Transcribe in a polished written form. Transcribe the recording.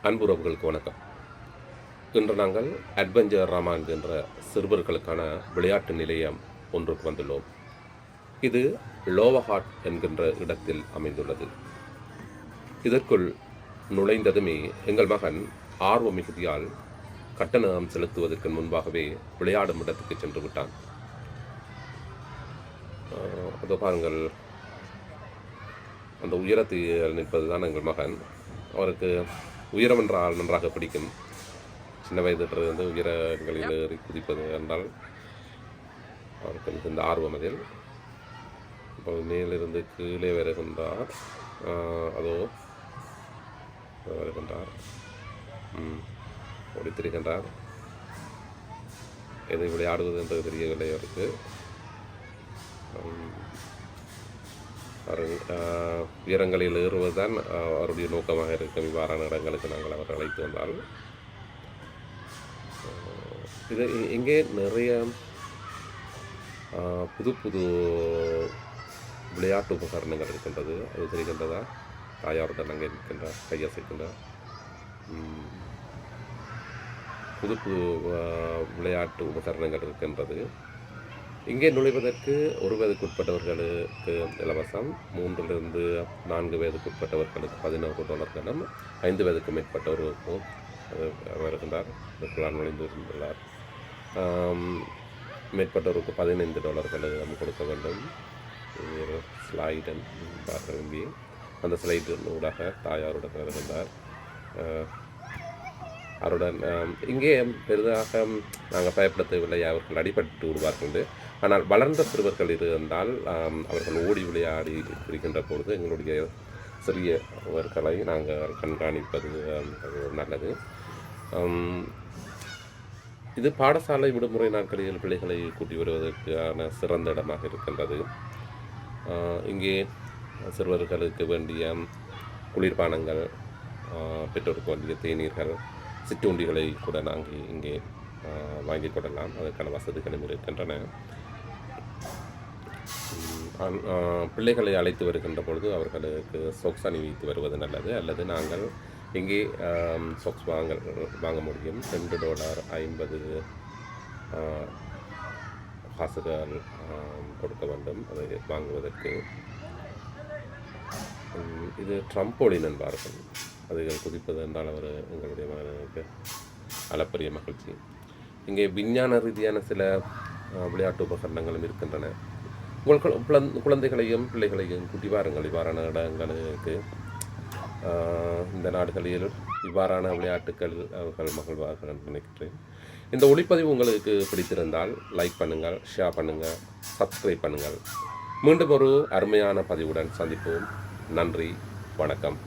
அன்புறவுகளுக்கு வணக்கம். இன்று நாங்கள் அட்வென்ச்சர் ராமா என்கின்ற சிறுவர்களுக்கான விளையாட்டு நிலையம் ஒன்றுக்கு வந்துள்ளோம். இது லோவஹாட் என்கின்ற இடத்தில் அமைந்துள்ளது. இதற்குள் நுழைந்ததுமே எங்கள் மகன் ஆர்வ மிகுதியால் கட்டணம் செலுத்துவதற்கு முன்பாகவே விளையாடும் இடத்துக்கு சென்று விட்டான். அதோ பாருங்கள், அந்த உயரத்தில் நிற்பதுதான் எங்கள் மகன். அவருக்கு உயரம் என்றால் நன்றாக பிடிக்கும். சின்ன வயதிலிருந்து உயரங்களில் ஏறி குதிப்பது என்றால் அவருக்கு மிகுந்த ஆர்வம் அதில். இப்போ மேலிருந்து கீழே வருகின்றார். அதோ வருகின்றார், ஓடித்திருக்கின்றார். எதை விளையாடுவது என்று தெரியவில்லை அவருக்கு. உயரங்களில் ஏறுவதுதான் அவருடைய நோக்கமாக இருக்கும். இவ்வாறான இடங்களுக்கு நாங்கள் அவரை அழைத்து வந்தால் இது இங்கே நிறைய புது புது விளையாட்டு உபகரணங்கள் இருக்கின்றது. அது தெரிகின்றதா? தாயாருடன் அங்கே இருக்கின்றார், கையசைக்கின்றார். புது புது விளையாட்டு உபகரணங்கள் இருக்கின்றது. இங்கே நுழைவதற்கு 1 வயதுக்குட்பட்டவர்களுக்கு இலவசம், 3 to 4 வயதுக்குட்பட்டவர்களுக்கு $11, 5 வயதுக்கு மேற்பட்டவர்களுக்கும் வருகின்றார். இதற்குள்ளார் நுழைந்து இருந்துள்ளார். மேற்பட்டவருக்கு $15 கொடுக்க வேண்டும். ஸ்லைடு இங்கே அந்த ஸ்லைடு ஊடாக தாயாருடன் வருகின்றார். அவருடன் இங்கே பெரிதாக நாங்கள் பயப்பட தேவையில்லை. அவர்கள் அடிபட்டு விடுவார்கள். ஆனால் வளர்ந்த சிறுவர்கள் இருந்தால் அவர்கள் ஓடி விளையாடி இருக்கின்ற பொழுது எங்களுடைய சிறியவர்களை நாங்கள் கண்காணிப்பது நல்லது. இது பாடசாலை விடுமுறை நாட்களில் பிள்ளைகளை கூட்டி வருவதற்கான சிறந்த இடமாக இருக்கின்றது. இங்கே சிறுவர்களுக்கு வேண்டிய குளிர்பானங்கள், பெற்றோருக்கு வேண்டிய தேநீர்கள், சிற்றுண்டிகளை கூட நாங்கள் இங்கே வாங்கிக் கொள்ளலாம். அதற்கான வசதிகளும் இருக்கின்றன. பிள்ளைகளை அழைத்து வருகின்ற பொழுது அவர்களுக்கு சொக்ஸ் அணிவித்து வருவது நல்லது. அல்லது நாங்கள் இங்கே சொக்ஸ் வாங்க முடியும். $2 50 காசுகள் கொடுக்க வேண்டும் அதை வாங்குவதற்கு. இது ட்ரம்போலின் என்பார்கள். அதுகள் குதிப்பது என்றால் அவர் எங்களுடைய மகனுக்கு அளப்பரிய மகிழ்ச்சி. இங்கே விஞ்ஞான ரீதியான சில விளையாட்டு உபகரணங்களும் இருக்கின்றன. உங்கள் குழந்தைகளையும் பிள்ளைகளையும் கூட்டி வாருங்கள். இவ்வாறான இடங்களுக்கு இந்த நாடுகளில் இவ்வாறான விளையாட்டுக்கள் அவர்கள் மகிழ்வார்கள் என்று நினைக்கிறேன். இந்த ஒளிப்பதிவு உங்களுக்கு பிடித்திருந்தால் லைக் பண்ணுங்கள், ஷேர் பண்ணுங்கள், சப்ஸ்கிரைப் பண்ணுங்கள். மீண்டும் ஒரு அருமையான பதிவுடன் சந்திப்போம். நன்றி, வணக்கம்.